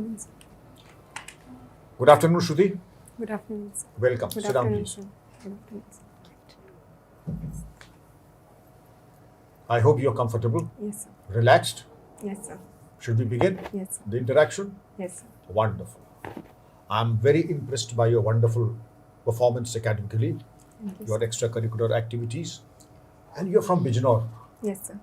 afternoon, sir. Good afternoon, Shruti. Good afternoon, sir. Welcome. Good Sit down, afternoon, please. sir. Good afternoon, sir. I hope you're comfortable, Yes, sir. relaxed. Yes, sir. Should we begin Yes, sir. the interaction? Yes, sir. Wonderful. I'm very impressed by your wonderful performance academically, Thank you, your sir. extracurricular activities, and you're from Bijnor. Yes, sir.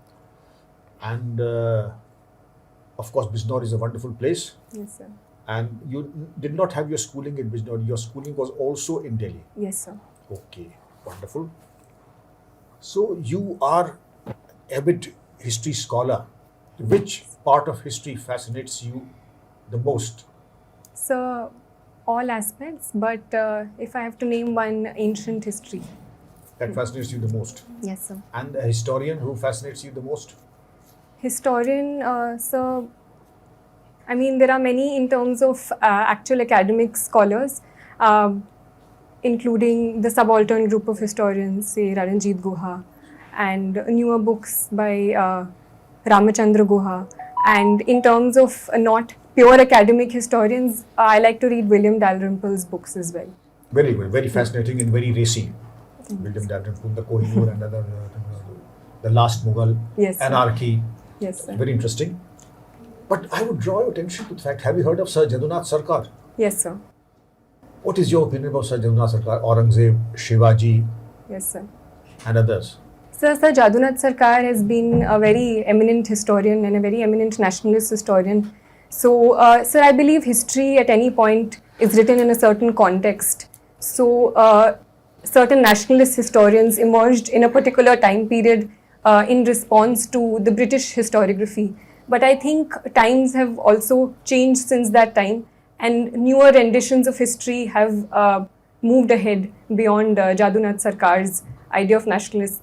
And of course, Bijnor is a wonderful place. Yes, sir. And you did not have your schooling in Bijnor. Your schooling was also in Delhi. Yes, sir. Okay, wonderful. So you are avid history scholar. Which part of history fascinates you the most? So, all aspects, but if I have to name one, ancient history. That fascinates you the most? Yes, sir. And a historian who fascinates you the most? Historian, so I mean, there are many in terms of actual academic scholars, including the subaltern group of historians, say Raranjit Guha, and newer books by Ramachandra Guha. And in terms of not pure academic historians, I like to read William Dalrymple's books as well. Very good, very fascinating and very racy. William Dalrymple, the Kohinoor and other, the Last Mughal, Yes, sir. Anarchy. Yes, sir. Very interesting. But I would draw your attention to the fact, have you heard of Sir Jadunath Sarkar? Yes, sir. What is your opinion about Sir Jadunath Sarkar, Aurangzeb, Shivaji, Yes, sir. and others? Sir Jadunath Sarkar has been a very eminent historian and a very eminent nationalist historian. So, sir, I believe history at any point is written in a certain context. So, certain nationalist historians emerged in a particular time period in response to the British historiography. But I think times have also changed since that time, and newer renditions of history have moved ahead beyond Jadunath Sarkar's idea of nationalist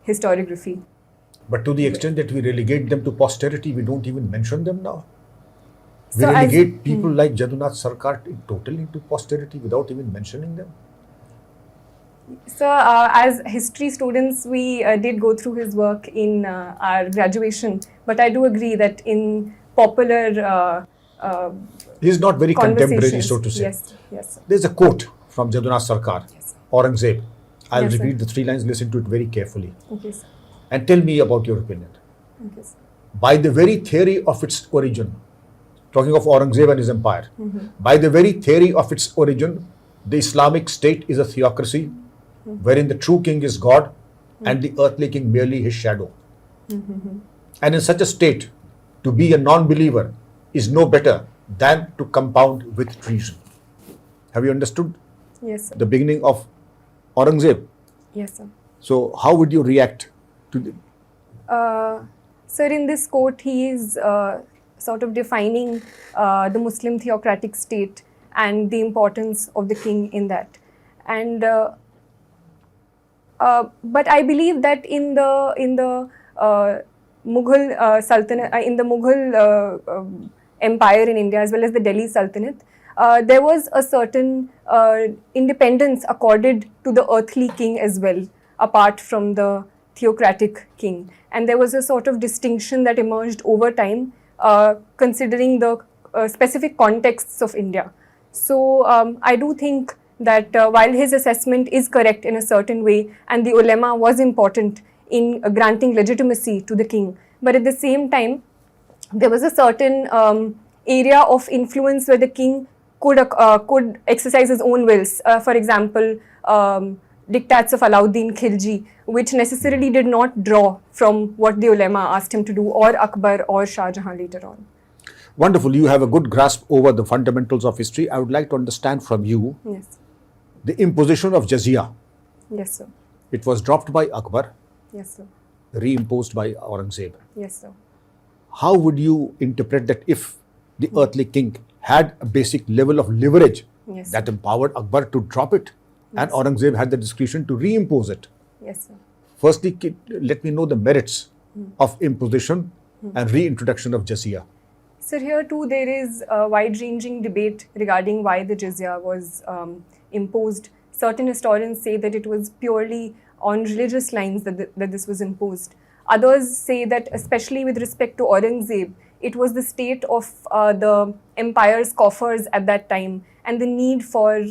historiography. But to the extent that we relegate them to posterity, we don't even mention them now. We So as- relegate people like Jadunath Sarkar totally into posterity without even mentioning them. So, as history students, we did go through his work in our graduation, but I do agree that in popular He is not very contemporary, conversations, so to say. Yes, yes, sir. There's a quote from Jadunath Sarkar, Yes, sir. Aurangzeb. I'll Yes, sir. repeat the 3 lines, listen to it very carefully. Okay, sir. And tell me about your opinion. Okay, sir. By the very theory of its origin, talking of Aurangzeb and his empire, by the very theory of its origin, the Islamic state is a theocracy wherein the true king is God and the earthly king merely his shadow. And in such a state, to be a non-believer is no better than to compound with treason. Have you understood Yes, sir. the beginning of Aurangzeb? Yes, sir. So how would you react to the... Sir, in this quote, he is sort of defining the Muslim theocratic state and the importance of the king in that. And but I believe that in the Mughal Sultanate, in the Mughal empire in India, as well as the Delhi Sultanate, there was a certain independence accorded to the earthly king as well, apart from the theocratic king. And there was a sort of distinction that emerged over time, considering the specific contexts of India. So I do think that while his assessment is correct in a certain way, and the ulema was important in granting legitimacy to the king, but at the same time, there was a certain area of influence where the king could exercise his own wills. For example, diktats of Alauddin Khilji, which necessarily did not draw from what the ulema asked him to do, or Akbar or Shah Jahan later on. Wonderful. You have a good grasp over the fundamentals of history. I would like to understand from you Yes. the imposition of jizya. Yes, sir. It was dropped by Akbar, Yes, sir. reimposed by Aurangzeb. Yes, sir. How would you interpret that if the earthly king had a basic level of leverage Yes. that empowered Akbar to drop it, and Aurangzeb had the discretion to reimpose it? Yes, sir. Firstly, let me know the merits of imposition and reintroduction of jizya. Sir, here too there is a wide-ranging debate regarding why the jizya was imposed. Certain historians say that it was purely on religious lines that this was imposed. Others say that, especially with respect to Aurangzeb, it was the state of the empire's coffers at that time and the need for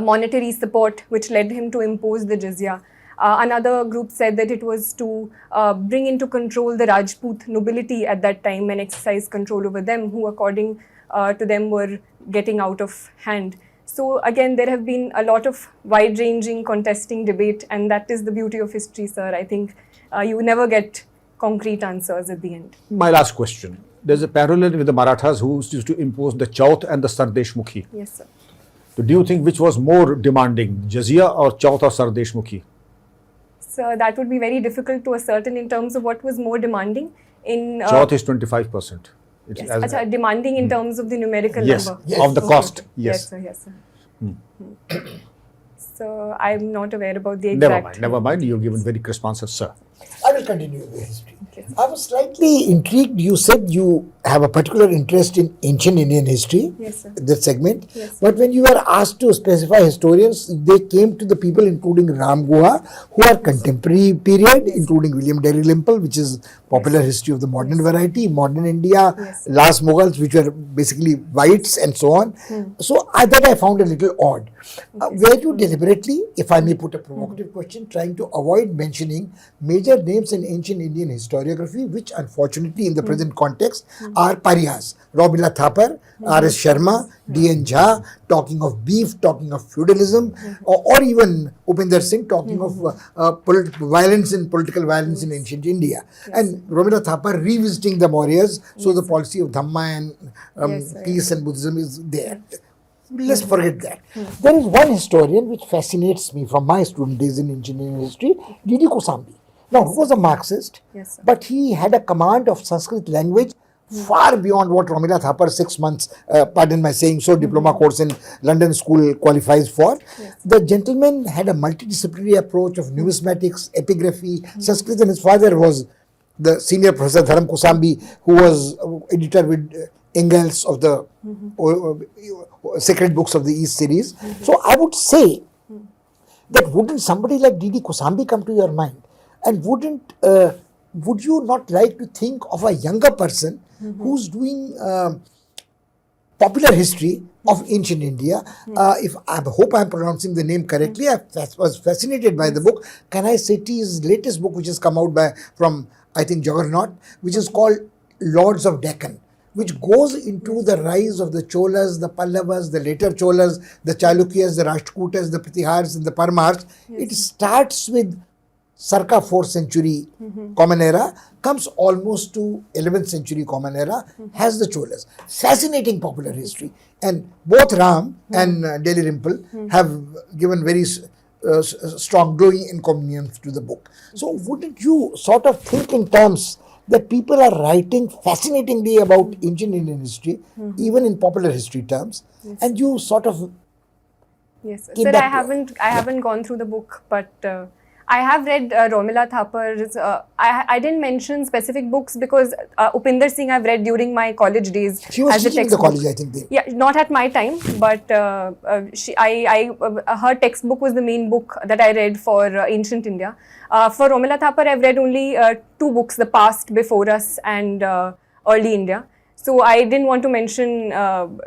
monetary support, which led him to impose the jizya. Another group said that it was to bring into control the Rajput nobility at that time and exercise control over them, who according to them were getting out of hand. So again, there have been a lot of wide-ranging contesting debate, and that is the beauty of history, sir. I think you never get concrete answers at the end. My last question. There's a parallel with the Marathas who used to impose the Chaut and the Sardeshmukhi. Yes, sir. So do you think which was more demanding, jizya or Chaut or Sardeshmukhi? So that would be very difficult to ascertain in terms of what was more demanding. In Chaut is 25%. It's yes, demanding in terms of the numerical yes, number. yes, of the cost. Yes. Yes, sir. Yes, sir. So I'm not aware about the exact. Never mind. You've given very crisp answers, sir. I will continue with history. Okay. I was slightly intrigued. You said you have a particular interest in ancient Indian history, Yes, sir. that segment. Yes. But when you were asked to specify historians, they came to the people including Ram Guha, who are contemporary period, including William Dalrymple, which is popular history of the modern variety, modern India, Yes. last Mughals, which were basically whites and so on. So that I found a little odd. Were you deliberately, if I may put a provocative question, trying to avoid mentioning major names in ancient Indian historiography, which unfortunately in the present context are pariahs? Robila Thapar, R.S. Sharma, D.N. Jha, talking of beef, talking of feudalism, or even Upinder Singh talking of violence and political violence in ancient India. And Robila Thapar revisiting the Mauryas, so the policy of Dhamma and Yes, sir. peace and Buddhism is there. Let's forget that. There is one historian which fascinates me from my student days in engineering history, D.D. Kosambi. Now, he was a Marxist, Yes, sir. but he had a command of Sanskrit language far beyond what Romila Thapar 6 months, pardon my saying so, diploma course in London school qualifies for. The gentleman had a multidisciplinary approach of numismatics, epigraphy, Sanskrit, and his father was the senior professor Dharam Kosambi, who was editor with Engels of the Sacred Books of the East series. So I would say that wouldn't somebody like D.D. Kosambi come to your mind? And would you not like to think of a younger person who's doing popular history of ancient India? If I hope I'm pronouncing the name correctly, I was fascinated by the book. Kanai Sethi's latest book, which has come out from I think Juggernaut, which is called Lords of Deccan, which goes into the rise of the Cholas, the Pallavas, the later Cholas, the Chalukyas, the Rashtrakutas, the Pratihars, and the Parmars. It starts with circa 4th century Common Era, comes almost to 11th century Common Era, has the Cholas. Fascinating popular history. And both Ram and Dalrymple have given very strong glowing encomiums to the book. So wouldn't you sort of think in terms that people are writing fascinatingly about ancient Indian history, even in popular history terms, and you sort of Yes, sir. Keep Sir, that I haven't gone through the book, but I have read Romila Thapar's. I didn't mention specific books because Upinder Singh I've read during my college days. she was as a teaching in the textbook. college, I think. Then. Yeah, not at my time, but her textbook was the main book that I read for ancient India. For Romila Thapar, I've read only 2 books: The Past, Before Us, and Early India. So I didn't want to mention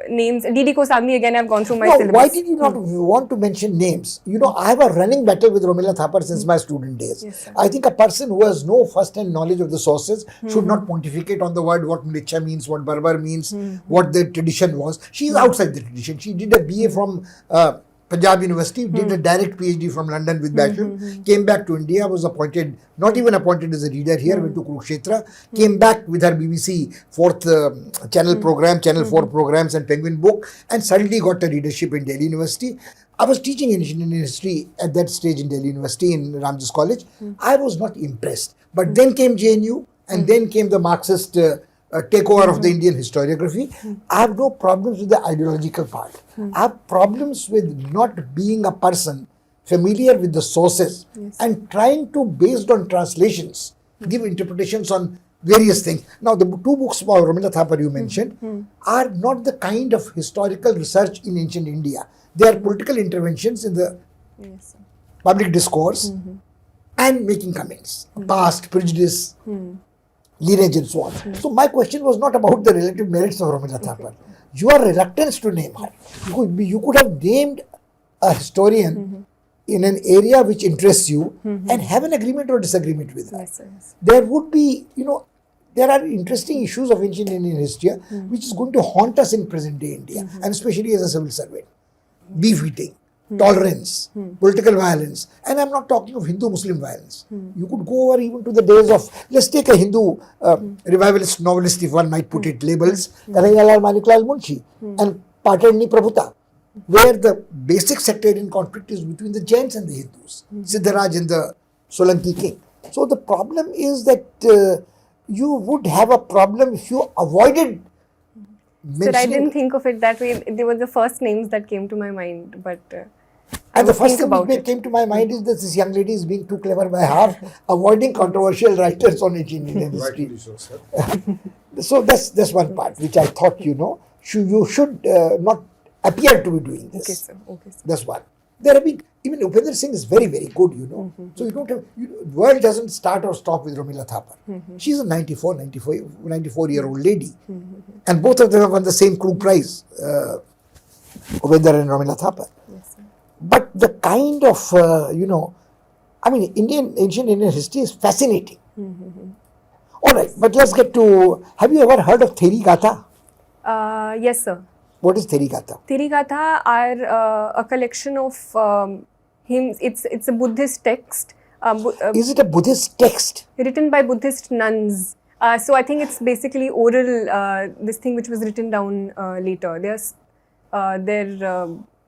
names. D.D. Kosambi, again, I've gone through my syllabus. Why did you not want to mention names? You know, I have a running battle with Romila Thapar since my student days. Yes, sir. I think a person who has no first-hand knowledge of the sources should not pontificate on the word, what Mlicha means, what Berber means, what the tradition was. She is outside the tradition. She did a BA from Punjab University, did a direct PhD from London with bachelor, came back to India, was appointed, not even appointed as a reader here, went to Kurukshetra, came back with her BBC 4th channel program, Channel 4 programs and Penguin book, and suddenly got a readership in Delhi University. I was teaching Indian history at that stage in Delhi University in Ramjas College. I was not impressed. But then came JNU, and then came the Marxist takeover of the Indian historiography. I have no problems with the ideological part. I have problems with not being a person familiar with the sources and trying to, based on translations, give interpretations on various things. Now, the 2 books by Romila Thapar you mentioned are not the kind of historical research in ancient India. They are political interventions in the Yes, sir. public discourse and making comments. Past, prejudice, lineage and so on. So my question was not about the relative merits of Ramila Thapar. Your reluctance to name her. You could have named a historian in an area which interests you and have an agreement or disagreement with her. Yes, sir, yes. There would be, there are interesting issues of ancient Indian history which is going to haunt us in present day India, and especially as a civil servant. Beef eating, tolerance, political violence, and I'm not talking of Hindu-Muslim violence. You could go over even to the days of, let's take a Hindu revivalist novelist, if one might put it, labels, Kanhaiyalal Maniklal Munshi and Patadni Prabhuta, where the basic sectarian conflict is between the Jains and the Hindus, Siddharaj and the Solanki king. So the problem is that you would have a problem if you avoided Sir, I didn't think of it that way. They were the first names that came to my mind, but and the first thing that came to my mind is that this young lady is being too clever by half, avoiding controversial writers on ancient Indian history. Rightly so, sir. So that's one part which I thought, you should not appear to be doing this. Okay, sir. Okay, sir. That's one. There have been, even Upendra Singh is very, very good, So you don't have, world doesn't start or stop with Ramila Thapar. She's a 94-year-old lady. And both of them have won the same Krug Prize, Upendra and Ramila Thapar. Yes, sir. But the kind of, ancient Indian history is fascinating. All right, but let's get to, have you ever heard of Theri Gatha? Yes, sir. What is Theri Gatha? Therigatha are a collection of hymns. It's a Buddhist text. Is it a Buddhist text? Written by Buddhist nuns. So I think it's basically oral, this thing which was written down later.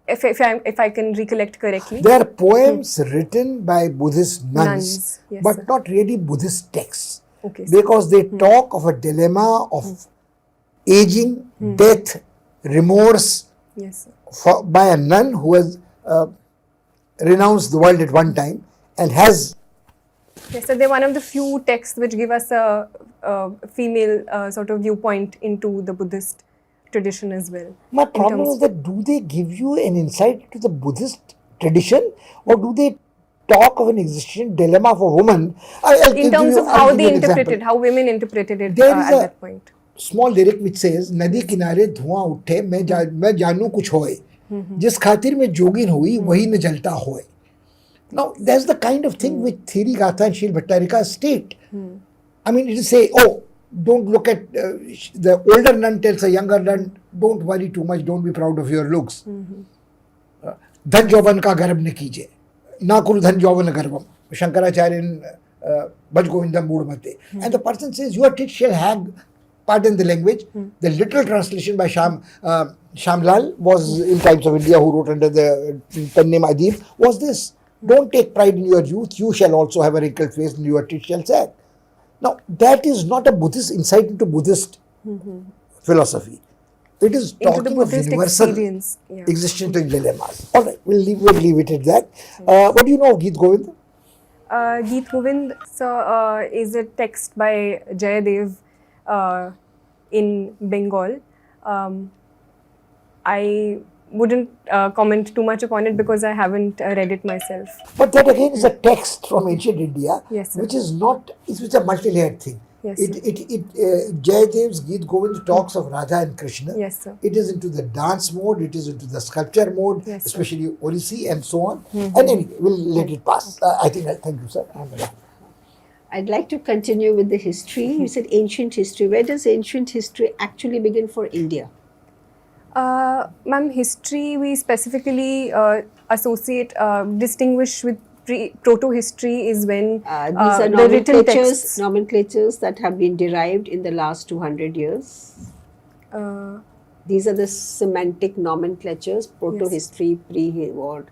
If I can recollect correctly. They are poems written by Buddhist nuns, Yes, but sir. not really Buddhist texts. Okay, sir. Because they talk of a dilemma of aging, death, remorse Yes, sir. by a nun who has renounced the world at one time and has. Yes, so they're one of the few texts which give us a female sort of viewpoint into the Buddhist tradition as well. My problem is that do they give you an insight into the Buddhist tradition, or do they talk of an existential dilemma of a woman? In terms of how they interpreted, how women interpreted it at that point. Small lyric which says, नदी किनारे धुआं उठे मैं जानू कुछ होए जिस खातिर में जोगिन हुई वही न जलता होए. Now that's the kind of thing which Theri Gatha and Shil Bhattarika state. It is say, don't look at the older nun tells a younger nun, don't worry too much, don't be proud of your looks. धन जौवन का गर्भ न कीजिए, ना कुरु धन जौवन गर्भम. Shankaracharya Bhaj Govindam Mudmate. And the person says, your tit shall hang. Pardon the language. The literal translation by Shamlal was in Times of India, who wrote under the pen name Adib, was this: don't take pride in your youth, you shall also have a wrinkled face and your teeth shall sag. Now, that is not a Buddhist insight into Buddhist philosophy. It is Into the talking of Buddhist universal experience. Yeah. existential dilemmas. All right, we'll leave it at that. What do you know of Geet Govind? Geet Govind is a text by Jayadev in Bengal. I wouldn't comment too much upon it because I haven't read it myself. But that again is a text from ancient India, Yes, sir. which is not, it's a multi-layered thing. Yes, Jayadev's Geet Govind talks of Radha and Krishna. Yes, sir. It is into the dance mode, it is into the sculpture mode, Yes, sir. especially Odissi and so on. And anyway, we'll let it pass. Thank you, sir. I'd like to continue with the history. You said ancient history. Where does ancient history actually begin for India? Ma'am, history we specifically distinguish with proto-history is when These are the written texts. nomenclatures that have been derived in the last 200 years. These are the semantic nomenclatures, proto-history, pre-war,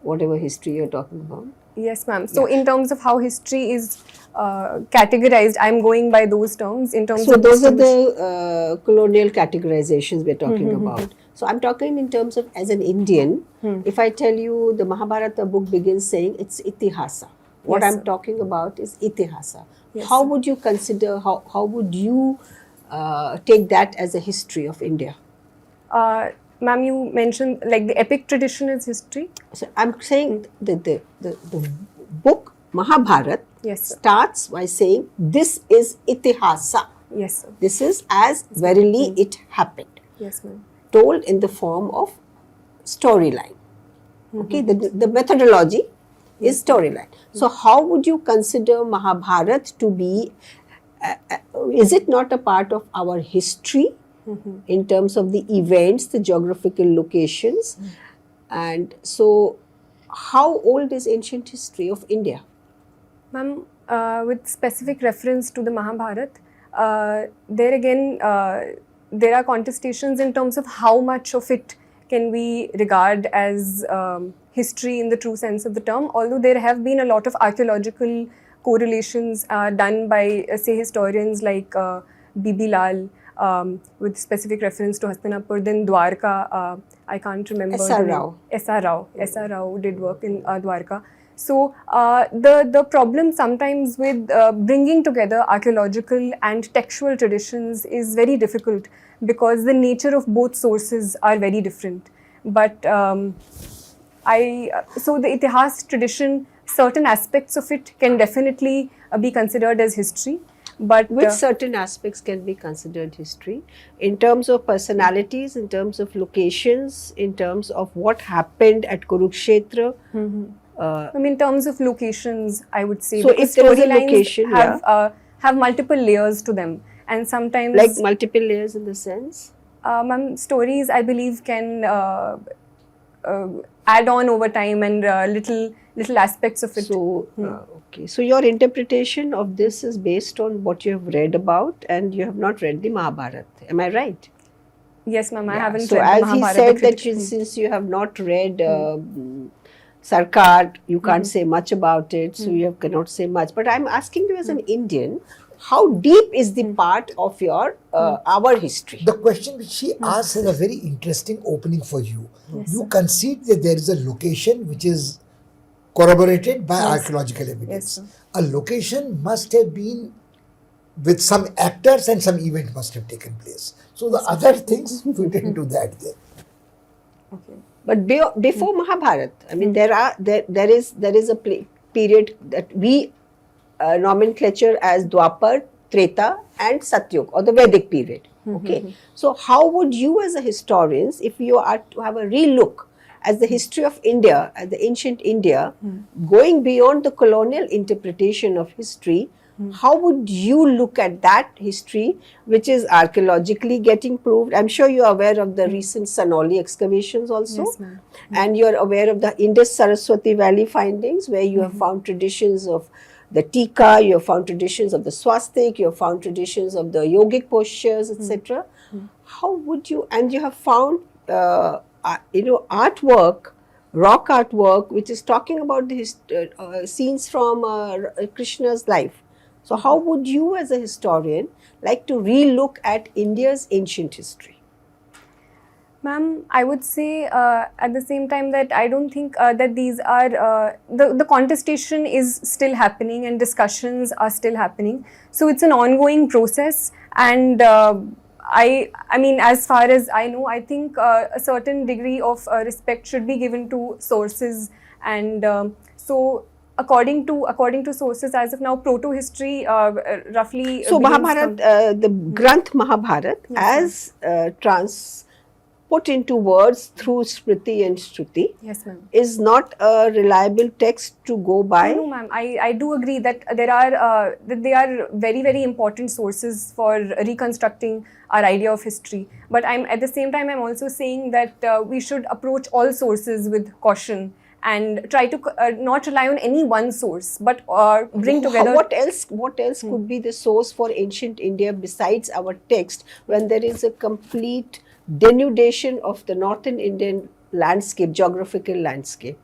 whatever history you're talking about. Yes, ma'am. So, in terms of how history is categorized, I'm going by those terms. In terms So of those are the colonial categorizations we're talking about. So I'm talking in terms of as an Indian. If I tell you the Mahabharata book begins saying it's itihasa, what Yes, I'm sir. talking about is itihasa. Yes, How sir. would you consider? How would you take that as a history of India? Ma'am, you mentioned like the epic tradition is history. So I'm saying the book Mahabharata Yes, sir. starts by saying, this is itihasa. Yes, sir. This is as verily it happened, Yes, ma'am. told in the form of storyline. Okay, the methodology is storyline. So how would you consider Mahabharata to be, is it not a part of our history in terms of the events, the geographical locations? And so how old is ancient history of India? Ma'am, with specific reference to the Mahabharata, there again, there are contestations in terms of how much of it can we regard as history in the true sense of the term, although there have been a lot of archaeological correlations done by, say, historians like Bibi Lal, with specific reference to Hastinapur, then Dwarka, I can't remember. S.R. the name. Rao. S.R. Rao. S.R. Rao did work in Dwarka. So the problem sometimes with bringing together archaeological and textual traditions is very difficult because the nature of both sources are very different. But so the Itihas tradition, certain aspects of it can definitely be considered as history. But Which certain aspects can be considered history in terms of personalities, in terms of locations, in terms of what happened at Kurukshetra? I mean, in terms of locations, I would say, So because if there is a storylines location, have multiple layers to them, and sometimes like multiple layers in the sense? stories, I believe, can add on over time and little aspects of it. So, okay. So your interpretation of this is based on what you have read about, and you have not read the Mahabharata. Am I right? Yes, ma'am, I Yeah. haven't So read the as he Mahabharata. said the that critic- since you have not read Sarkar, you can't say much about it, so you cannot say much. But I'm asking you as an Indian, how deep is the part of your our history? The question which she asks is a very interesting opening for you. You concede that there is a location which is corroborated by archaeological evidence. sir. A location must have been with some actors and some event must have taken place. So the other things fit into that there. Okay. But before Mahabharata, I mean, there is a period that we nomenclature as Dwapar, Treta, and Satyug, or the Vedic period. Okay, so how would you, as a historian, if you are to have a relook as the history of India, as the ancient India, going beyond the colonial interpretation of history, how would you look at that history, which is archaeologically getting proved? I'm sure you are aware of the recent Sanoli excavations also. Yes, ma'am. And you're aware of the Indus Saraswati Valley findings, where you have found traditions of the tika, you have found traditions of the swastik, you have found traditions of the yogic postures, etc. How would you, and you have found, artwork, rock artwork, which is talking about the scenes from Krishna's life. So how would you, as a historian, like to relook at India's ancient history? Ma'am, I would say at the same time that I don't think that these are, the contestation is still happening and discussions are still happening. So it's an ongoing process, and I mean, as far as I know, I think a certain degree of respect should be given to sources, and so according to sources as of now, proto history roughly. So begins Mahabharata, the Granth Mahabharata, as put into words through Smriti and Shruti, Yes, ma'am. is not a reliable text to go by. No, ma'am. I do agree that there are that they are very, very important sources for reconstructing our idea of history. But I'm at the same time I'm also saying that we should approach all sources with caution and try to not rely on any one source, but bring together. What else could be the source for ancient India besides our text, when there is a complete denudation of the northern Indian landscape, geographical landscape?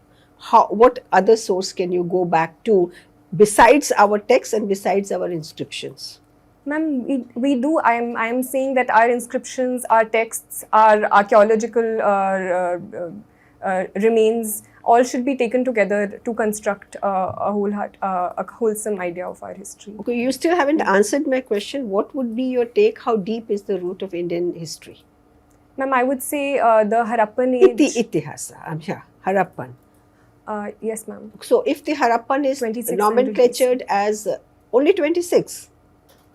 What other source can you go back to besides our text and besides our inscriptions? Ma'am, we do. I am saying that our inscriptions, our texts, our archaeological remains all should be taken together to construct a wholesome idea of our history. Okay, you still haven't answered my question. What would be your take? How deep is the root of Indian history? Ma'am, I would say the Harappan age. Itihasa, Harappan. Yes, ma'am. So if the Harappan is 2600 nomenclatured as only 26,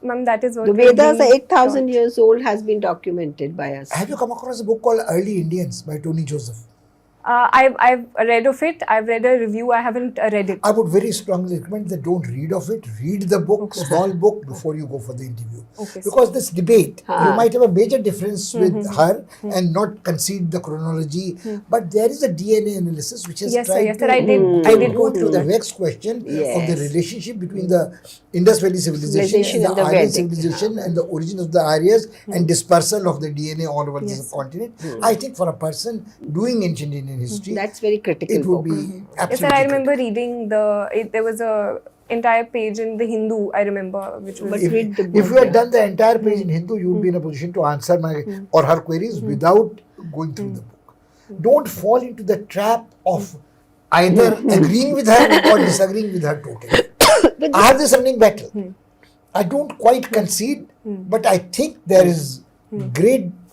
Ma'am, that is what the we are Vedas are being 8,000 taught. years old, has been documented by us. Have you come across a book called Early Indians by Tony Joseph? I've read of it. I've read a review. I haven't read it. I would very strongly recommend that don't read of it. Read the book, Okay. small book, before you go for the interview. Okay, Because this debate, you Ah. might have a major difference with her and not concede the chronology, but there is a DNA analysis which has Yes, sir. tried Yes, to sir. I did go go to through the that. next question of the Yes. relationship between the Indus Valley civilization Civilization and the and the Aryan Vedic. civilization and the origin of the Aryas and dispersal of the DNA all over Yes, this sir. continent. I think for a person doing ancient Indian history, That's very critical it would book. be Yes, absolutely sir. I remember critical. reading there was a entire page in the Hindu. I remember, which was But If, read the if book, you had yeah. done the entire page in Hindu, you would be in a position to answer my or her queries without going through the book. Don't fall into the trap of either agreeing with her or disagreeing with her totally. I have this running battle. I don't quite concede, but I think there is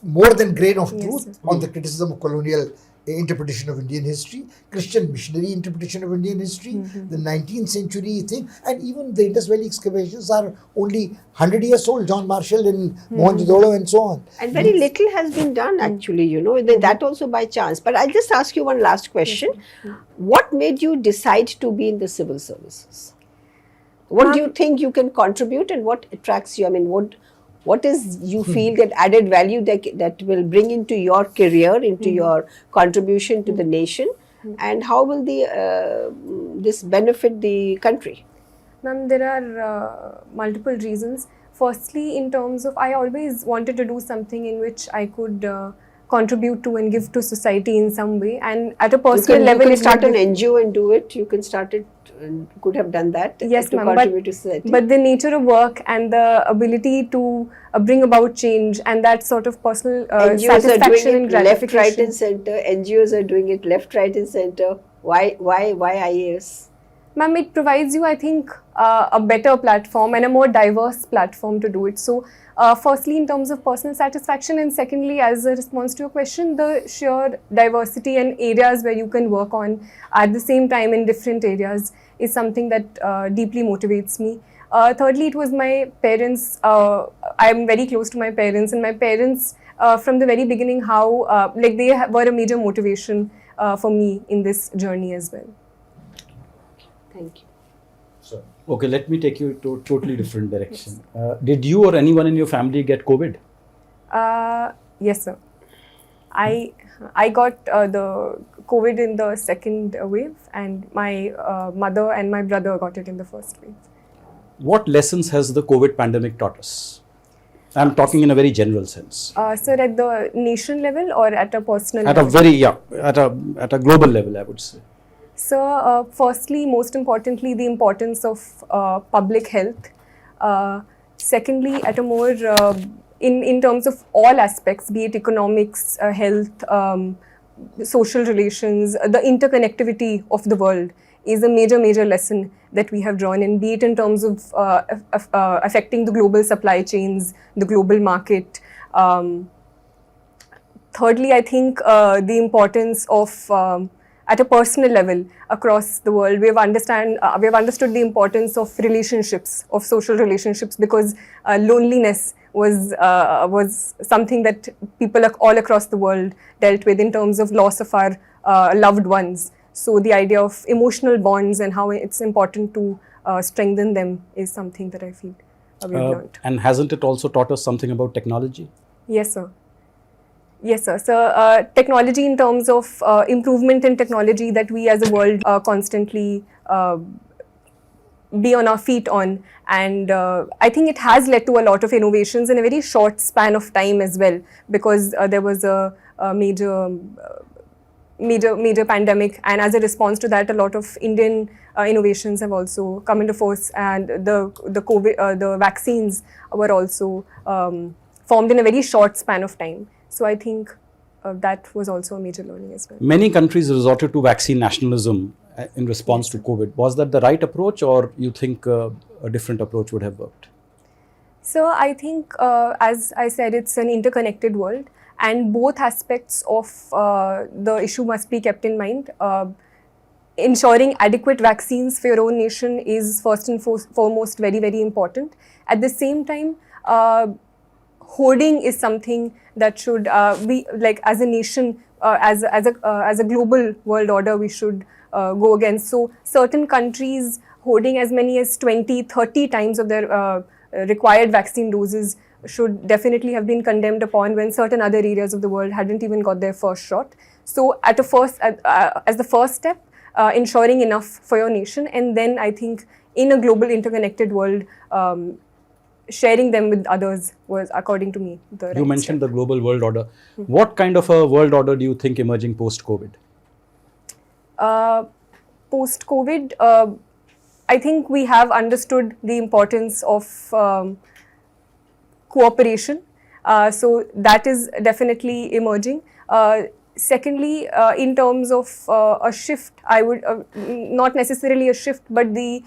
more than grain of Yes, truth sir. on the criticism of colonial interpretation of Indian history, Christian missionary interpretation of Indian history, the 19th century thing, and even the Indus Valley excavations are only 100 years old, John Marshall in Mohenjo-daro and so on. And very little has been done actually, that also by chance. But I'll just ask you one last question. What made you decide to be in the civil services? What do you think you can contribute and what attracts you? I mean, what is you feel that added value that will bring into your career, into your contribution to the nation, and how will this benefit the country? Ma'am, there are multiple reasons. Firstly, in terms of, I always wanted to do something in which I could contribute to and give to society in some way. And at a personal You level, can it start would an give- NGO and do it. You can start it, could have done that Yes, to ma'am, contribute to society. but the nature of work and the ability to bring about change and that sort of personal NGOs are satisfaction doing and it left, right, gratification. and center. NGOs are doing it left, right, and center. Why IAS? Ma'am, it provides you, I think, a better platform and a more diverse platform to do it. So, firstly, in terms of personal satisfaction, and secondly, as a response to your question, the sheer diversity and areas where you can work on at the same time in different areas is something that deeply motivates me. Thirdly, it was my parents. I am very close to my parents, and my parents, from the very beginning, how they were a major motivation for me in this journey as well. Thank you. So, Okay, let me take you to a totally different direction. Did you or anyone in your family get COVID? Yes, sir. I got the COVID in the second wave, and my mother and my brother got it in the first wave. What lessons has the COVID pandemic taught us? I'm talking in a very general sense. Sir, at the nation level or at a personal At a level? very, at a global level, I would say. So, firstly, most importantly, the importance of public health. Secondly, at a more in terms of all aspects, be it economics, health, social relations, the interconnectivity of the world is a major lesson that we have drawn in, be it in terms of affecting the global supply chains, the global market. Thirdly, I think the importance of at a personal level across the world, we have understood the importance of relationships, of social relationships, because loneliness was something that people all across the world dealt with in terms of loss of our loved ones. So the idea of emotional bonds and how it's important to strengthen them is something that I feel we have learned. And hasn't it also taught us something about technology? Yes, sir. Yes, sir. So, technology in terms of improvement in technology that we as a world constantly be on our feet on, and I think it has led to a lot of innovations in a very short span of time as well, because there was a major pandemic, and as a response to that, a lot of Indian innovations have also come into force, and the COVID the vaccines were also formed in a very short span of time. So I think that was also a major learning as well. Many countries resorted to vaccine nationalism in response to COVID. Was that the right approach, or you think a different approach would have worked? So I think, as I said, it's an interconnected world, and both aspects of the issue must be kept in mind. ensuring adequate vaccines for your own nation is first and foremost very, very important. At the same time, hoarding is something that should we, like, as a nation, as a global world order, we should go against. So certain countries hoarding as many as 20-30 times of their required vaccine doses should definitely have been condemned upon, when certain other areas of the world hadn't even got their first shot. So as the first step, ensuring enough for your nation, and then I think in a global interconnected world, sharing them with others was, according to me, the right You mentioned step. the global world order. What kind of a world order do you think emerging post-COVID? Post-COVID, I think we have understood the importance of cooperation. So that is definitely emerging. Secondly, in terms of a shift, I would not necessarily a shift, but the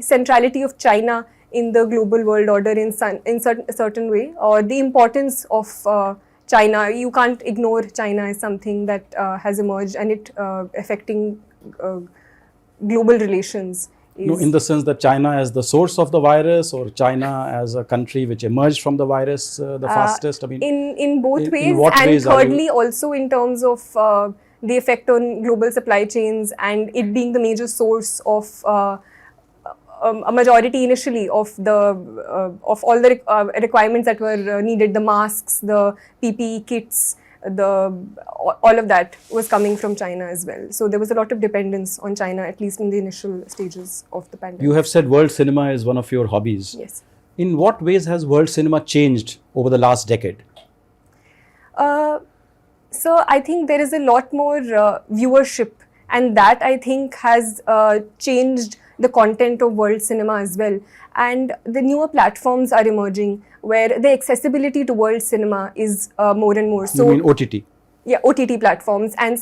centrality of China in the global world order in certain way, or the importance of China. You can't ignore China as something that has emerged, and it affecting global relations. No, in the sense that China as the source of the virus, or China as a country which emerged from the virus the fastest? I mean, in both in ways, what and ways are you- thirdly, also in terms of the effect on global supply chains, and it being the major source of a majority initially of all the requirements that were needed, the masks, the PPE kits, all of that was coming from China as well. So there was a lot of dependence on China, at least in the initial stages of the pandemic. you have said world cinema is one of your hobbies. Yes. In what ways has world cinema changed over the last decade? So I think there is a lot more viewership, and that I think has changed the content of world cinema as well. And the newer platforms are emerging where the accessibility to world cinema is more and more. You mean OTT? Yeah, OTT platforms, and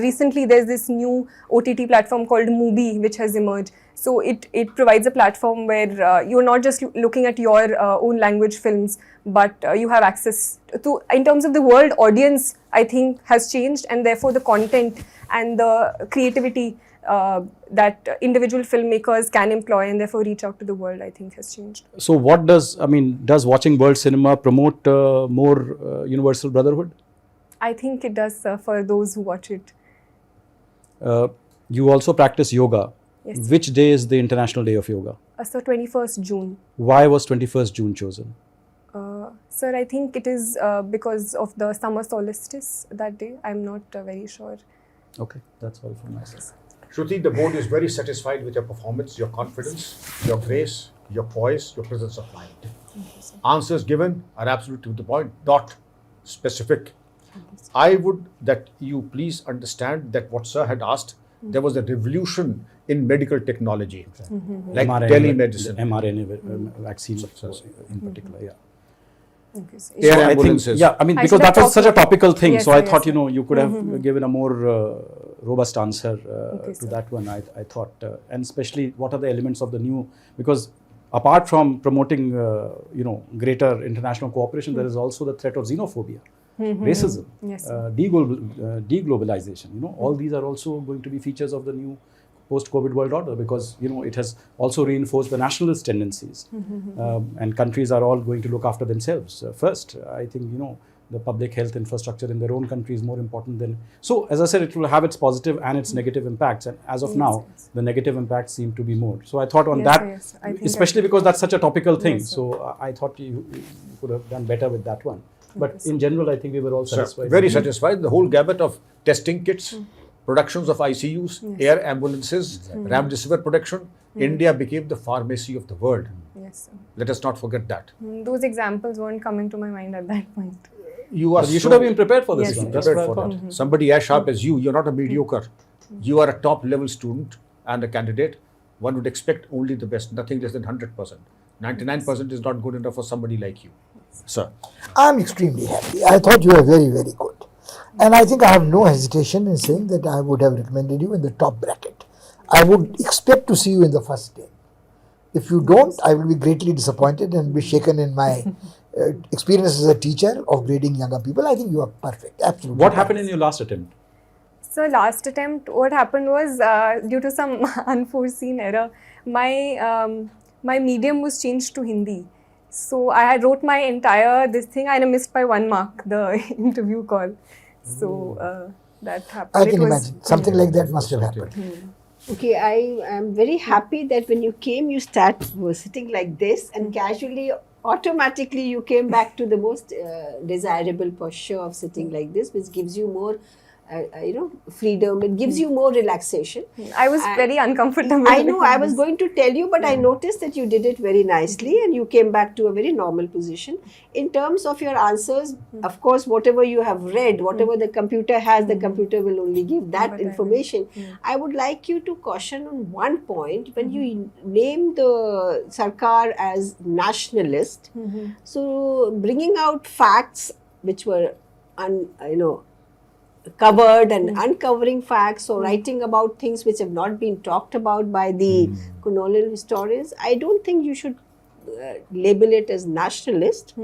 recently there's this new OTT platform called Mubi which has emerged. So it provides a platform where you're not just looking at your own language films, but you have access to, in terms of the world audience, I think has changed, and therefore the content and the creativity that individual filmmakers can employ and therefore reach out to the world, I think has changed. So what does watching world cinema promote more universal brotherhood? I think it does for those who watch it. You also practice yoga. Yes. Which day is the International Day of Yoga? So 21st June. Why was 21st June chosen? Sir, I think it is because of the summer solstice that day. I'm not very sure. Okay, that's all from my side. Shruti, the board is very satisfied with your performance, your confidence, your grace, your poise, your presence of mind. Answers given are absolutely to the point, not specific. I would that you please understand that what sir had asked, there was a revolution in medical technology, like telemedicine. mRNA vaccine in particular, yeah. Okay, so Air So I think, ambulances. yeah, I mean, I because should have that was such a talked- topical thing, Yes, so I yes, thought, yes. you could have given a more robust answer to sir. that one, I thought. And especially, what are the elements of the new, because apart from promoting, greater international cooperation, there is also the threat of xenophobia, racism, Yes, deglobalization, all these are also going to be features of the new post-COVID world order, because it has also reinforced the nationalist tendencies, and countries are all going to look after themselves first. I think the public health infrastructure in their own country is more important than. So as I said, it will have its positive and its negative impacts, and as of Yes, now, yes. the negative impacts seem to be more. So I thought on Yes, that, yes. I think especially that- because that's such a topical thing. Yes, sir. So I thought you could have done better with that one. But in general, I think we were all Sir, satisfied. very satisfied. The whole gamut of testing kits, productions of ICUs, air ambulances, remdesivir production. India became the pharmacy of the world. Yes, sir. Let us not forget that. Those examples weren't coming to my mind at that point. You are But you so should have been prepared for this Yes, one. yes. That's what I prepared for thought. that. Somebody as sharp as you're not a mediocre. You are a top level student and a candidate. One would expect only the best, nothing less than 100%. 99% is not good enough for somebody like you. Sir. I'm extremely happy. I thought you were very, very good. And I think I have no hesitation in saying that I would have recommended you in the top bracket. I would expect to see you in the first day. If you don't, I will be greatly disappointed and be shaken in my experience as a teacher of grading younger people. I think you are perfect. Absolutely. What happened in perfect. your last attempt? So last attempt, what happened was due to some unforeseen error, my medium was changed to Hindi. So I had wrote my entire this thing and I missed by 1 mark the interview call. So that happened. I can imagine something like that must have happened. Okay, I am very happy that when you came, you were sitting like this, and casually, automatically, you came back to the most desirable posture of sitting like this, which gives you more, freedom. It gives you more relaxation. I was very uncomfortable. I know. I was going to tell you, but I noticed that you did it very nicely, and you came back to a very normal position. In terms of your answers, of course, whatever you have read, whatever the computer has, the computer will only give that information. I would like you to caution on one point when you name the Sarkar as nationalist. So bringing out facts which were covered and uncovering facts or writing about things which have not been talked about by the colonial historians, I don't think you should label it as nationalist.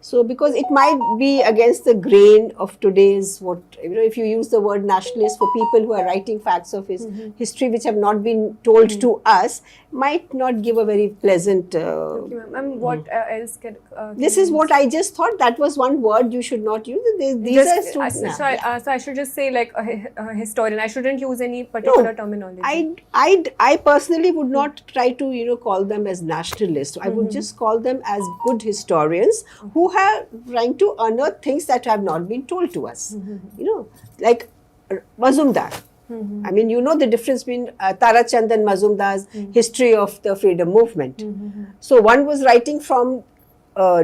So because it might be against the grain of today's if you use the word nationalist for people who are writing facts of his history which have not been told to us, might not give a very pleasant what else can this is what I just thought. That was one word you should not use. These are students. So I should just say like a historian. I shouldn't use any particular terminology. I personally would not try to call them as nationalists. I would just call them as good historians who are trying to unearth things that have not been told to us. Like Mazumdar. I mean, the difference between Tarachand and Mazumdar's history of the freedom movement. So one was writing from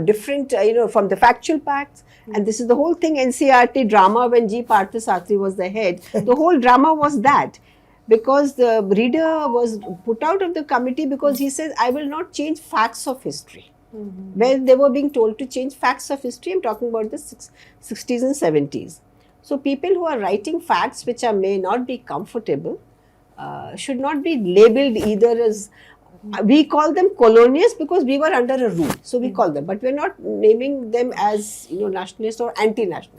different, from the factual facts, and this is the whole thing. NCRT drama when G. Parthasatri was the head, the whole drama was that. Because the reader was put out of the committee because he says, I will not change facts of history. When they were being told to change facts of history, I'm talking about the 60s and 70s. So people who are writing facts which may not be comfortable should not be labeled either as, we call them colonialists because we were under a rule. So we call them, but we're not naming them as nationalists or anti-nationalists.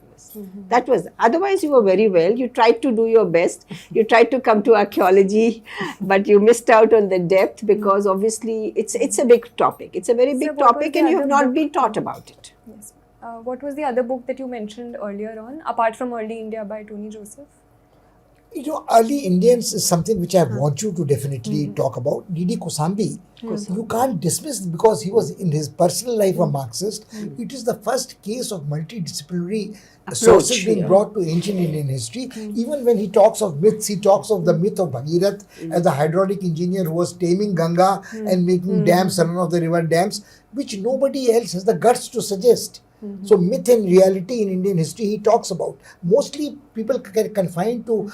That was, otherwise you were very well, you tried to do your best, you tried to come to archaeology, but you missed out on the depth because obviously it's a big topic. It's a very big topic and you have not been taught about it. Yes. What was the other book that you mentioned earlier on, apart from Early India by Tony Joseph? Early Indians is something which I want you to definitely talk about. D.D. Kosambi, you can't dismiss because he was in his personal life a Marxist. It is the first case of multidisciplinary sources being brought to ancient Indian history. Even when he talks of myths, he talks of the myth of Bhagirath as the hydraulic engineer who was taming Ganga and making dams, run of the river dams, which nobody else has the guts to suggest. So myth and reality in Indian history he talks about. Mostly people get confined to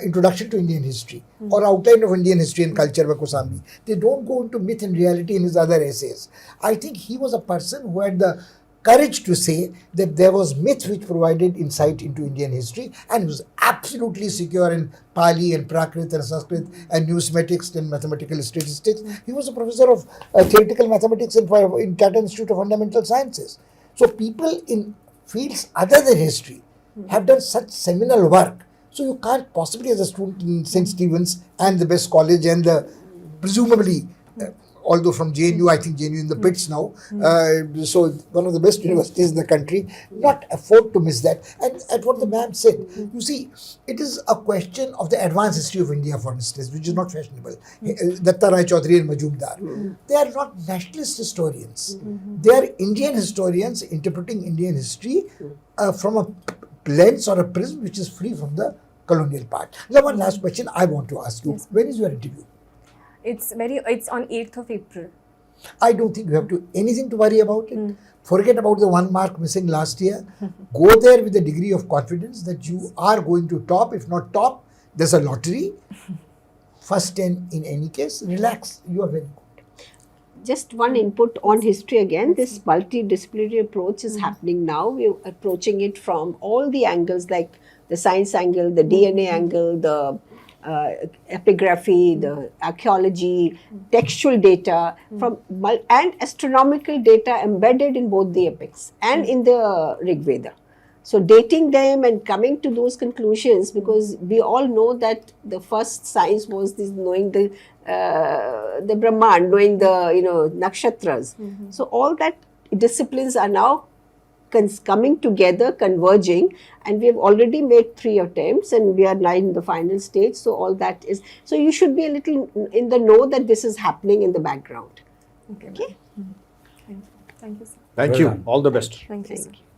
introduction to Indian history or outline of Indian history and culture by Kosambi. They don't go into myth and reality in his other essays. I think he was a person who had the courage to say that there was myth which provided insight into Indian history, and he was absolutely secure in Pali and Prakrit and Sanskrit and numismatics and mathematical statistics. He was a professor of theoretical mathematics in Tata Institute of Fundamental Sciences. So people in fields other than history have done such seminal work. So you can't possibly, as a student in St. Stephen's and the best college and the presumably, although from JNU, I think JNU in the pits now, so one of the best universities in the country, not afford to miss that. And at what the ma'am said, you see, it is a question of the advanced history of India, for instance, which is not fashionable. Datta Rai Chaudhary and Majumdar. They are not nationalist historians. They are Indian historians interpreting Indian history from a lens or a prism which is free from the colonial part. Now, one last question I want to ask you. Yes. When is your interview? It's on 8th of April. I don't think you have anything to worry about it. Forget about the 1 mark missing last year. Go there with a degree of confidence that you are going to top. If not top, there's a lottery. First 10 in any case. Relax. You are very good. Just one input on history again. This multidisciplinary approach is happening now. We're approaching it from all the angles, like the science angle, the DNA angle, the epigraphy, the archaeology, textual data, and astronomical data embedded in both the epics and in the Rig Veda. So dating them and coming to those conclusions, because we all know that the first science was this knowing the Brahman, knowing the nakshatras. So all that disciplines are now coming together, converging, and we have already made 3 attempts and we are now in the final stage. So all that is, so you should be a little in the know that this is happening in the background. Okay. Okay. Thank you, sir. Thank Well you. done. All the best. Thank you, Thank sir. you.